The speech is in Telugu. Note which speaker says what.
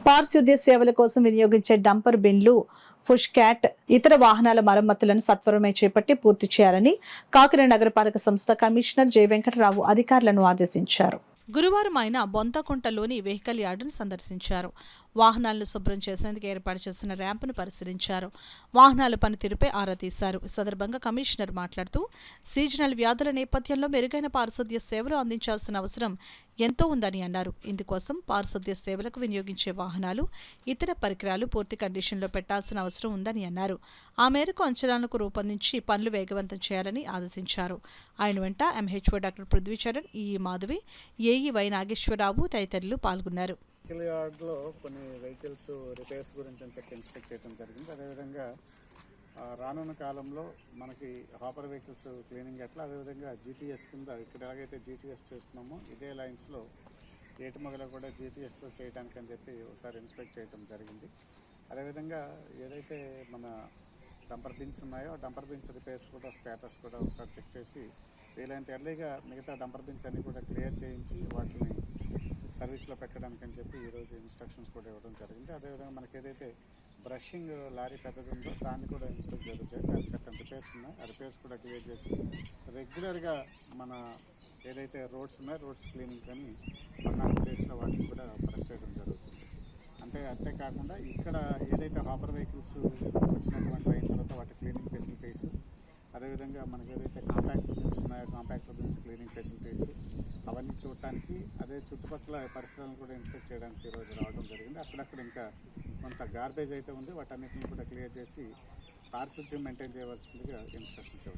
Speaker 1: పారిశుద్ధ్య సేవల కోసం వినియోగించే డంపర్ బిన్లు, పుష్ క్యాట్, ఇతర వాహనాల మరమ్మతులను సత్వరమే చేపట్టి పూర్తి చేయాలని కాకినాడ నగరపాలక సంస్థ కమిషనర్ జె వెంకటరావు అధికారులను ఆదేశించారు. గురువారం ఆయన బొంతకుంటలోని వెహికల్ యార్డును సందర్శించారు. వాహనాలను శుభ్రం చేసేందుకు ఏర్పాటు చేసిన ర్యాంపును పరిశీలించారు. వాహనాల పనితీరుపై ఆరా తీశారు. ఈ సందర్భంగా కమిషనర్ మాట్లాడుతూ సీజనల్ వ్యాధుల నేపథ్యంలో మెరుగైన పారిశుద్ధ్య సేవలు అందించాల్సిన అవసరం ఎంతో ఉందని అన్నారు. ఇందుకోసం పారిశుద్ధ్య సేవలకు వినియోగించే వాహనాలు, ఇతర పరికరాలు పూర్తి కండిషన్లో పెట్టాల్సిన అవసరం ఉందని అన్నారు. ఆ మేరకు అంచనాలకు రూపొందించి పనులు వేగవంతం చేయాలని ఆదేశించారు. ఆయన వెంట MHO doctor Prithvicharan, EE Madhavi, AE Y Nageswararao తదితరులు పాల్గొన్నారు.
Speaker 2: వెహికల్ యార్డ్లో కొన్ని వెహికల్స్ రిపేర్స్ గురించి అని చెప్పి ఇన్స్పెక్ట్ చేయడం జరిగింది. అదేవిధంగా రానున్న కాలంలో మనకి హాపర్ వెహికల్స్ క్లీనింగ్ ఎట్లా, అదేవిధంగా జీటీఎస్ కింద ఇక్కడ ఎలాగైతే జీటీఎస్ చేస్తున్నామో ఇదే లైన్స్లో ఏటిమొగలో కూడా జీటీఎస్ చేయడానికి అని చెప్పి ఒకసారి ఇన్స్పెక్ట్ చేయడం జరిగింది. అదేవిధంగా ఏదైతే మన డంపర్ బిన్స్ ఉన్నాయో ఆ డంపర్ బిన్స్ రిపేర్స్ కూడా స్టేటస్ కూడా ఒకసారి చెక్ చేసి వీలైనంత ఎర్లీగా మిగతా డంపర్ బిన్స్ అన్నీ కూడా క్లియర్ చేయించి వాటిని సర్వీస్లో పెట్టడానికి అని చెప్పి ఈరోజు ఇన్స్ట్రక్షన్స్ కూడా ఇవ్వడం జరిగింది. అదేవిధంగా మనకి ఏదైతే బ్రషింగ్ లారీ పెద్దది ఉందో దాన్ని కూడా ఇన్స్పెక్ట్ చేయడం జరిగింది. అది సెకండ్ రిపేర్స్ ఉన్నాయి, ఆ రిపేర్స్ కూడా క్లియర్ చేసి రెగ్యులర్గా మన ఏదైతే రోడ్స్ ఉన్నాయో రోడ్స్ క్లీనింగ్ కానీ 14 డేస్లో వాటిని కూడా ప్రెస్ చేయడం జరుగుతుంది. అంతేకాకుండా ఇక్కడ ఏదైతే హాపర్ వెహికల్స్ వచ్చినటువంటి అయిన తర్వాత వాటి క్లీనింగ్ ఫెసిలిటీస్, అదేవిధంగా మనకి ఏదైతే కాంపాక్ట్ బిన్స్ ఉన్నాయో కాంపాక్ట్ బిన్స్ క్లీనింగ్ ఫెసిలిటీస్ అవన్నీ చూడటానికి, అదే చుట్టుపక్కల పరిసరాలను కూడా ఇన్స్పెక్ట్ చేయడానికి ఈరోజు రావడం జరిగింది. అక్కడక్కడ ఇంకా కొంత గార్బేజ్ అయితే ఉంది, వాటన్నిటిని కూడా క్లియర్ చేసి పారిశుద్ధ్యం మెయింటైన్ చేయవలసిందిగా ఇన్స్ట్రక్షన్స్ ఇవ్వడం.